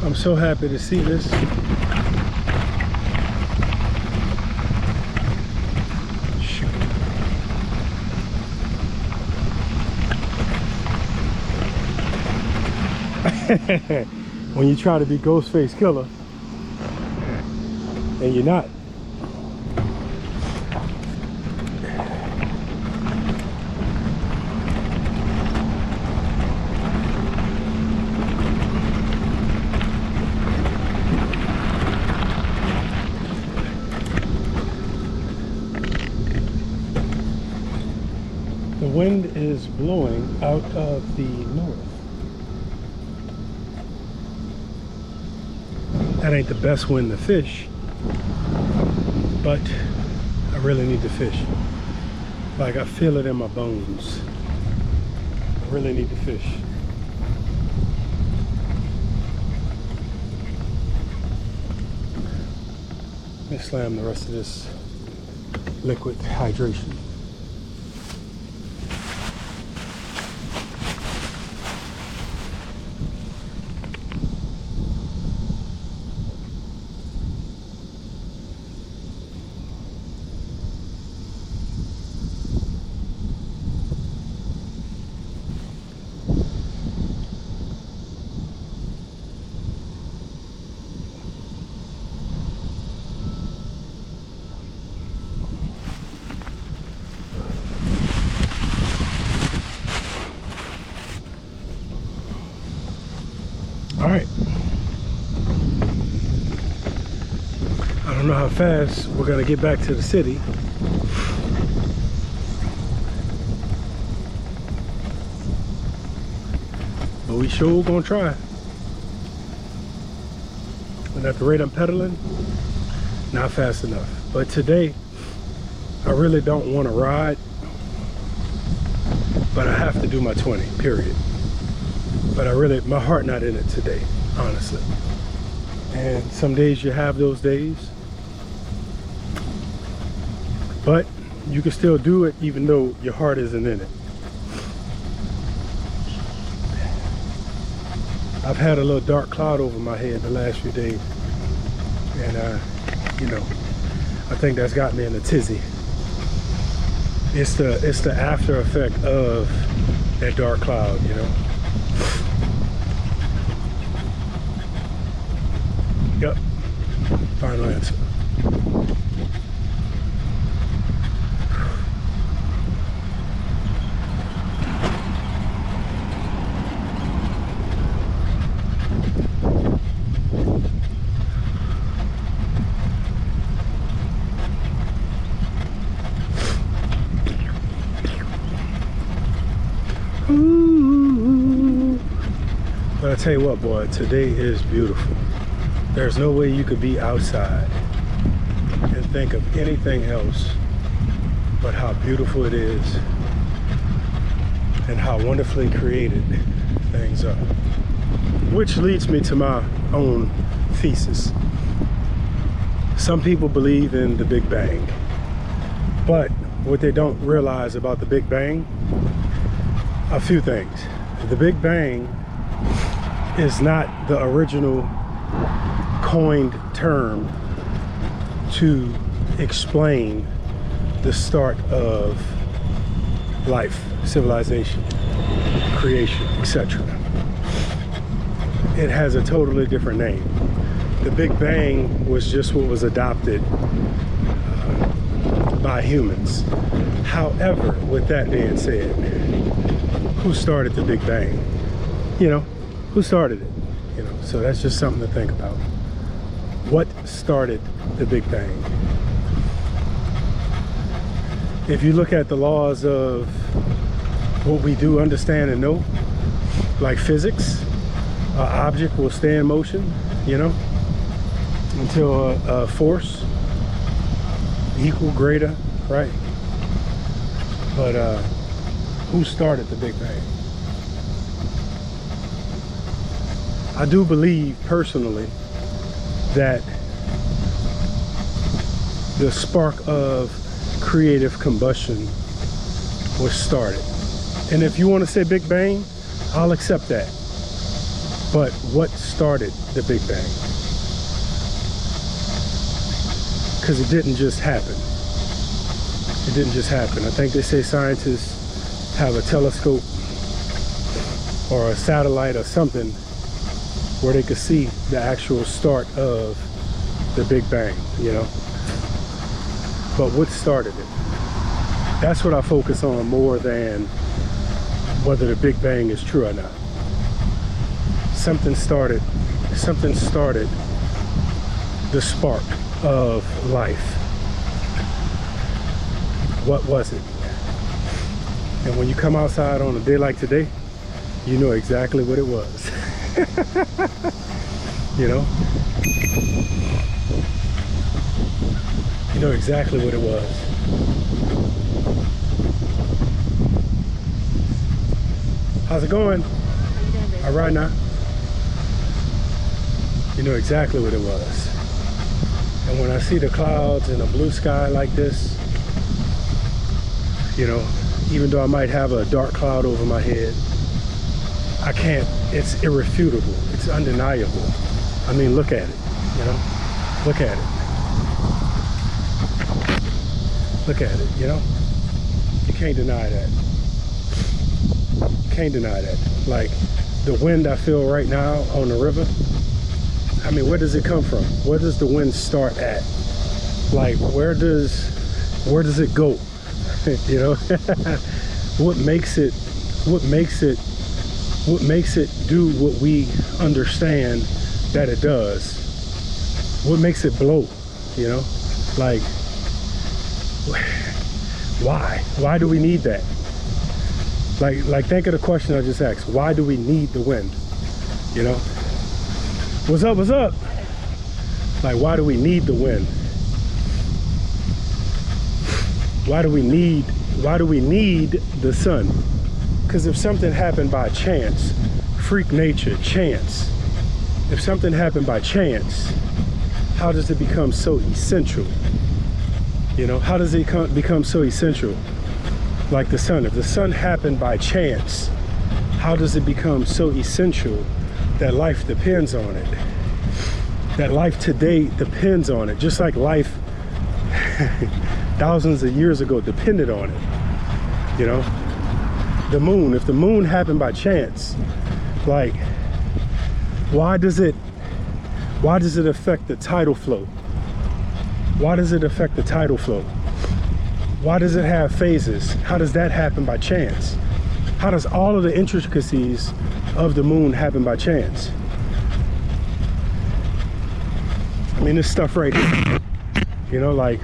I'm so happy to see this. Shoot. When you try to be Ghostface Killer and you're not. The wind is blowing out of the north. That ain't the best wind to fish, but I really need to fish. Like, I feel it in my bones. I really need to fish. Let me slam the rest of this liquid hydration. All right. I don't know how fast we're gonna get back to the city. But we sure gonna try. And at the rate I'm pedaling, not fast enough. But today, I really don't want to ride, but I have to do my 20, period. But my heart not in it today, honestly. And some days you have those days, but you can still do it even though your heart isn't in it. I've had a little dark cloud over my head the last few days, and you know, I think that's got me in a tizzy. It's the after effect of that dark cloud, you know. Yep, final answer. Ooh. But I tell you what, boy, today is beautiful. There's no way you could be outside and think of anything else but how beautiful it is and how wonderfully created things are. Which leads me to my own thesis. Some people believe in the Big Bang, but what they don't realize about the Big Bang, a few things. The Big Bang is not the original coined term to explain the start of life, civilization, creation, etc. It has a totally different name. The Big Bang was just what was adopted by humans. However, with that being said, who started the Big Bang? You know, who started it? You know, so that's just something to think about. What started the Big Bang? If you look at the laws of what we do understand and know, like physics, an object will stay in motion, you know, until a force equal, greater, right? But who started the Big Bang? I do believe personally that the spark of creative combustion was started. And if you want to say Big Bang, I'll accept that. But what started the Big Bang? Because it didn't just happen. It didn't just happen. I think they say scientists have a telescope or a satellite or something where they could see the actual start of the Big Bang, you know? But what started it? That's what I focus on more than whether the Big Bang is true or not. Something started the spark of life. What was it? And when you come outside on a day like today, you know exactly what it was. You know? You know exactly what it was. How's it going? All right now. You know exactly what it was. And when I see the clouds and a blue sky like this, you know, even though I might have a dark cloud over my head, I can't, it's irrefutable. It's undeniable. I mean, look at it, you know? Look at it. Look at it, you know? You can't deny that. You can't deny that. Like, the wind I feel right now on the river, I mean, where does it come from? Where does the wind start at? Like, where does it go? You know? What makes it do what we understand that it does? What makes it blow? You know? Like, why do we need that? Like think of the question I just asked. Why do we need the wind? You know? What's up? Like, why do we need the wind? Why do we need the sun? Because if something happened by chance, freak nature, chance, if something happened by chance, how does it become so essential? You know, how does it become so essential? Like the sun. If the sun happened by chance, how does it become so essential that life depends on it? That life today depends on it, just like life thousands of years ago depended on it. You know, the moon, if the moon happened by chance, like, why does it affect the tidal flow? Why does it affect the tidal flow? Why does it have phases? How does that happen by chance? How does all of the intricacies of the moon happen by chance? I mean, this stuff right here, you know, like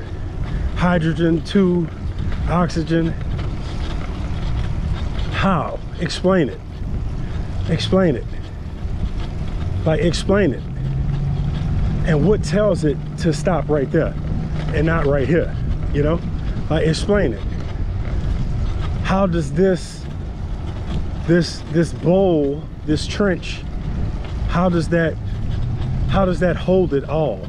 hydrogen, 2, oxygen. How? Explain it. Explain it. Like, explain it. And what tells it to stop right there and not right here, you know? Like, explain it. How does this bowl, this trench, how does that hold it all?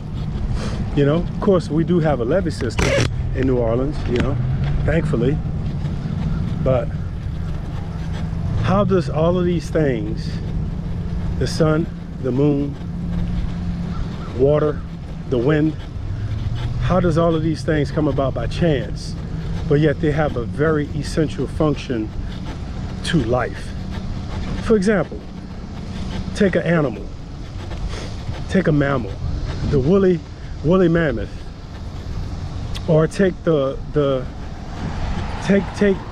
You know, of course, we do have a levee system in New Orleans, you know, thankfully. But how does all of these things, the sun, the moon, water, the wind, how does all of these things come about by chance, but yet they have a very essential function to life? For example, take an animal, take a mammal, the woolly mammoth, or take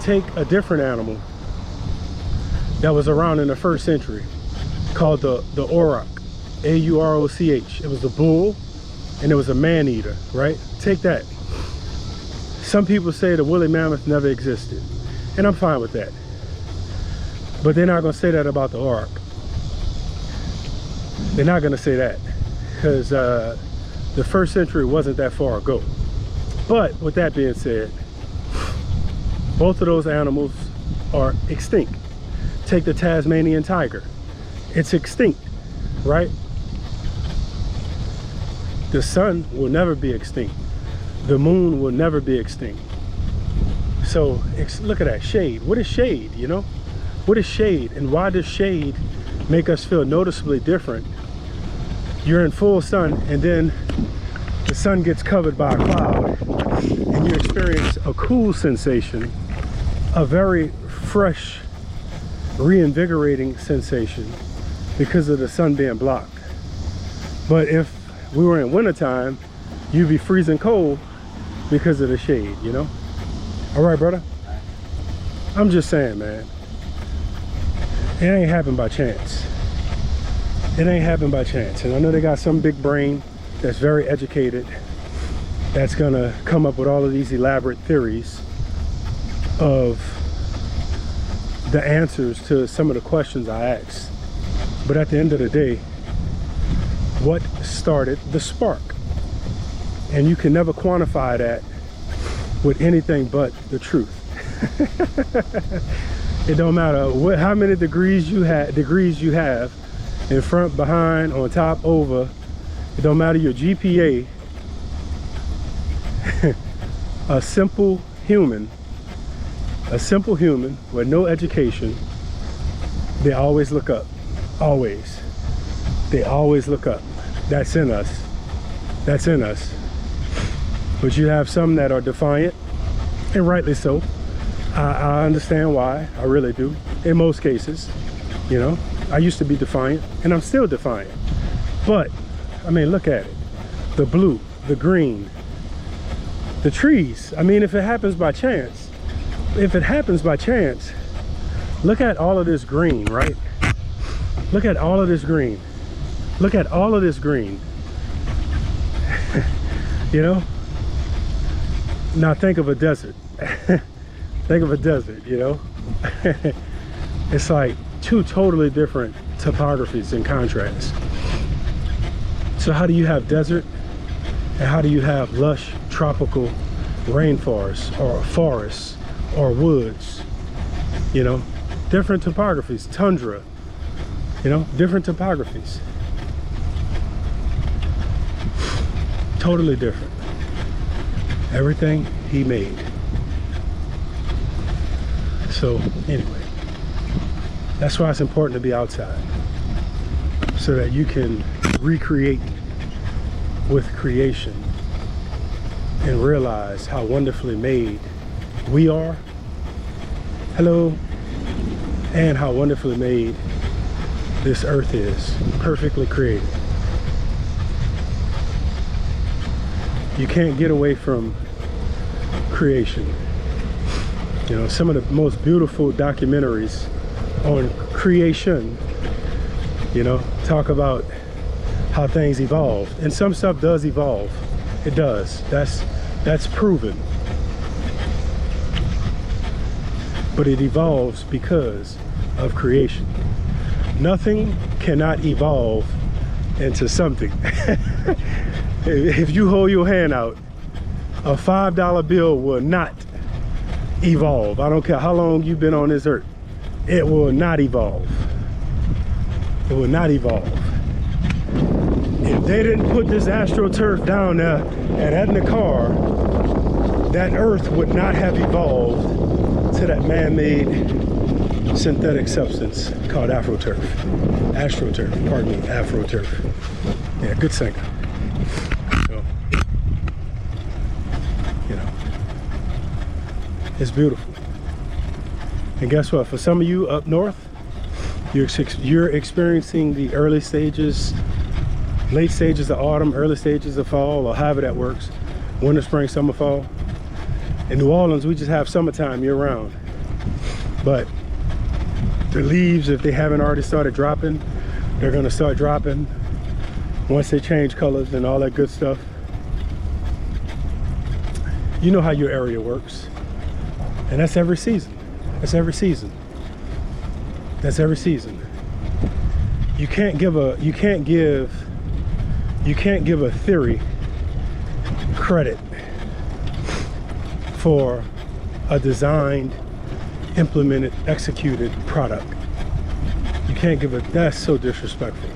take a different animal that was around in the 1st century called the auroch, A-U-R-O-C-H. It was a bull and it was a man-eater, right? Take that. Some people say the woolly mammoth never existed, and I'm fine with that. But they're not gonna say that about the auroch. They're not gonna say that, because the 1st century wasn't that far ago. But with that being said, both of those animals are extinct. Take the Tasmanian tiger. It's extinct, right? The sun will never be extinct. The moon will never be extinct. So look at that shade. What is shade, you know? What is shade, and why does shade make us feel noticeably different. You're in full sun, and then the sun gets covered by a cloud, and you experience a cool sensation, a very fresh, reinvigorating sensation because of the sun being blocked. But if we were in wintertime, you'd be freezing cold because of the shade, you know? All right, brother? I'm just saying, man, it ain't happened by chance. It ain't happened by chance. And I know they got some big brain that's very educated that's gonna come up with all of these elaborate theories of the answers to some of the questions I asked. But at the end of the day, what started the spark? And you can never quantify that with anything but the truth. It don't matter how many degrees you have in front, behind, on top, over. It don't matter your GPA. a simple human with no education, they always look up. Always. They always look up. That's in us. That's in us. But you have some that are defiant, and rightly so. I understand why. I really do. In most cases, you know, I used to be defiant, and I'm still defiant. But I mean, look at it. The blue, the green, the trees. I mean, if it happens by chance, look at all of this green, right? Look at all of this green. Look at all of this green. You know? Now think of a desert. Think of a desert, you know? It's like two totally different topographies in contrast. So how do you have desert and how do you have lush tropical rainforests or forests or woods? You know, different topographies. Tundra, you know, different topographies. Totally different. Everything he made. So anyway, that's why it's important to be outside, so that you can recreate with creation and realize how wonderfully made we are. Hello. And how wonderfully made this earth is, perfectly created. You can't get away from creation. You know, some of the most beautiful documentaries on creation, you know, talk about how things evolve. And some stuff does evolve. It does. That's proven. But it evolves because of creation. Nothing cannot evolve into something. If you hold your hand out, a $5 bill will not evolve. I don't care how long you've been on this earth. It will not evolve. It will not evolve. If they didn't put this AstroTurf down there at Edna Car, that earth would not have evolved to that man-made synthetic substance called AfroTurf. AstroTurf, pardon me, AfroTurf. Yeah, good singer. So, you know, it's beautiful. And guess what? For some of you up north, you're experiencing the early stages, late stages of autumn, early stages of fall, or however that works. Winter, spring, summer, fall. In New Orleans, we just have summertime year round. But the leaves, if they haven't already started dropping, they're gonna start dropping once they change colors and all that good stuff. You know how your area works. And that's every season. That's every season. That's every season. You can't give a theory credit for a designed, implemented, executed product. You can't give it. That's so disrespectful,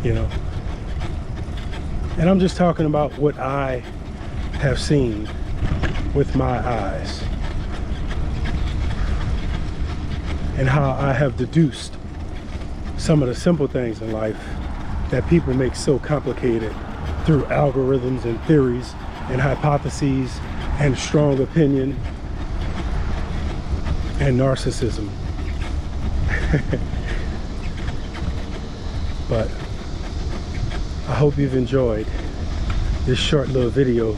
you know. And I'm just talking about what I have seen with my eyes and how I have deduced some of the simple things in life that people make so complicated through algorithms and theories and hypotheses and strong opinion and narcissism. But I hope you've enjoyed this short little video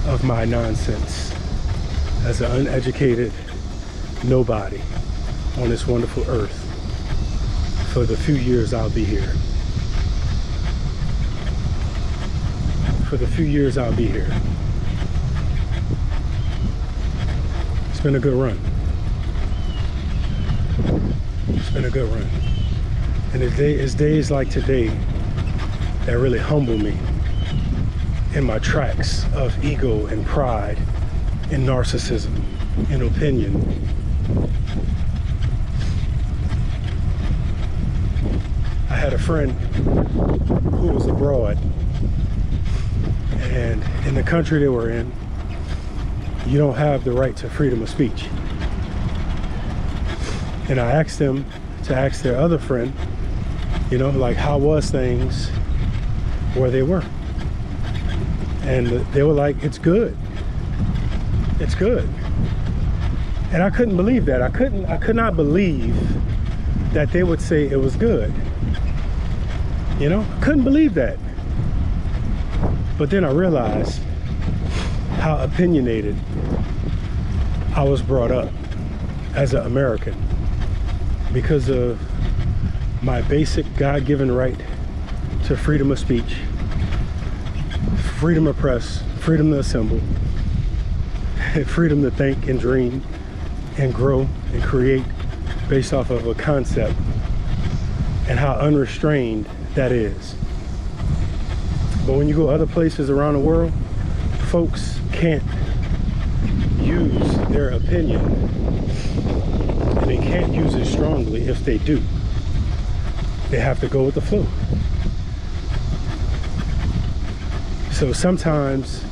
of my nonsense as an uneducated nobody on this wonderful earth for the few years I'll be here. For the few years I'll be here. It's been a good run. It's been a good run. And it's days like today that really humble me in my tracks of ego and pride and narcissism and opinion. I had a friend who was abroad, and in the country they were in, you don't have the right to freedom of speech. And I asked them to ask their other friend, you know, like, how was things where they were? And they were like, it's good. It's good. And I couldn't believe that. I could not believe that they would say it was good. You know, I couldn't believe that. But then I realized how opinionated I was brought up as an American because of my basic God-given right to freedom of speech, freedom of press, freedom to assemble, freedom to think and dream and grow and create based off of a concept, and how unrestrained that is. But when you go other places around the world, folks can't use their opinion, and they can't use it strongly. If they do, they have to go with the flow. So sometimes,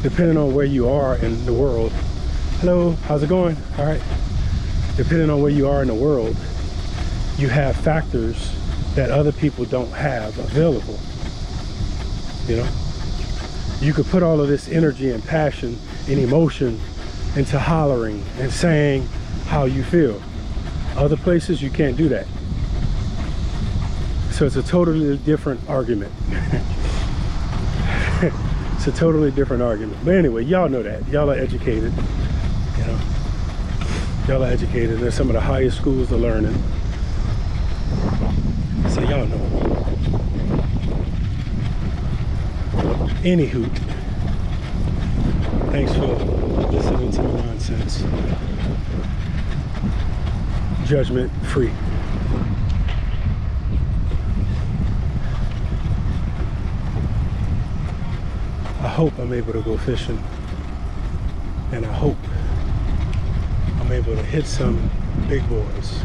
depending on where you are in the world, hello, how's it going? All right. Depending on where you are in the world, you have factors that other people don't have available. You know, you could put all of this energy and passion and emotion into hollering and saying how you feel. Other places you can't do that. So it's a totally different argument. It's a totally different argument. But anyway, y'all know that. Y'all are educated. You know, y'all are educated. They're some of the highest schools of learning. So y'all know. Anywho, thanks for listening to my nonsense. Judgment free. I hope I'm able to go fishing, and I hope I'm able to hit some big boys.